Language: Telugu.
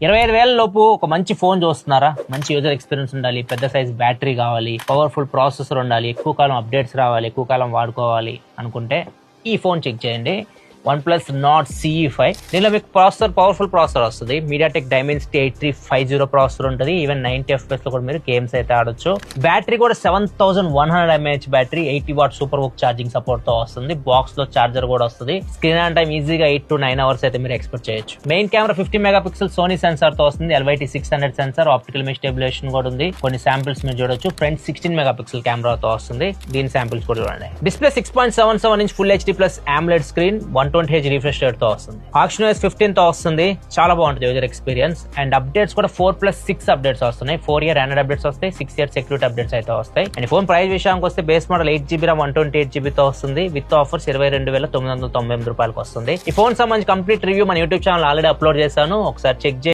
25,000 లోపు ఒక మంచి ఫోన్ చూస్తున్నారా? మంచి యూజర్ ఎక్స్పీరియన్స్ ఉండాలి, పెద్ద సైజ్ బ్యాటరీ కావాలి, పవర్ఫుల్ ప్రాసెసర్ ఉండాలి, ఎక్కువ కాలం అప్డేట్స్ రావాలి, ఎక్కువ కాలం వాడుకోవాలి అనుకుంటే ఈ ఫోన్ చెక్ చేయండి. OnePlus Nord CE5. దీనిలో మీకు పవర్ఫుల్ ప్రాసెసర్ వస్తుంది. మీడియాటెక్ డైమెన్సిటీ 8350 ప్రాసెసర్ ఉంటుంది. ఈవెన్ 90 FPS లో కూడా మీరు గేమ్స్ అయితే ఆడొచ్చు. బ్యాటరీ కూడా 7100 mAh battery, 80 what super VOOC charging support తో వస్తుంది. బాక్స్ లో చార్జర్ కూడా వస్తుంది. స్క్రీన్ ఆన్ టైం ఈజీగా 8 to 9 hours అయితే మీరు ఎక్స్పెక్ట్ చేయొచ్చు. Main camera 50 megapixel Sony sensor తో వస్తుంది. LYT600 censor, optical image stabilisation కూడా ఉంది. కొన్ని శాంపిల్స్ మీరు చూడొచ్చు. ఫ్రంట్ 16 మెగాపిక్సెల్ కెమెరాతో వస్తుంది. దీని శాంపిల్స్ కూడా చూడండి. Display 6.77 inch full HD plus AMOLED screen, 120Hz refresh rate తో వస్తుంది. ActionOS 15 తో వస్తుంది. చాలా బాగుంటుంది యూజర్ ఎక్స్పీరియన్స్. అండ్ అప్డేట్స్ కూడా 4+6 అప్డేట్స్ వస్తున్నాయి. 4 year Android అప్డేట్స్ వస్తాయి, 6 year సెక్యూరిటీ అప్డేట్స్ అయితే వస్తాయి. అండ్ ఫోన్ ప్రైస్ విషయానికి వస్తే base model 8GB RAM 128GB తో వస్తుంది. విత్ ఆఫర్స్ 22,998 రూపాయలకు వస్తుంది. ఈ ఫోన్ సంబంధించి కంప్లీట్ రివ్యూ మన యూట్యూబ్ ఛానల్ ఆల్రెడీ అప్లోడ్ చేశాను, ఒకసారి చెక్ చేయండి.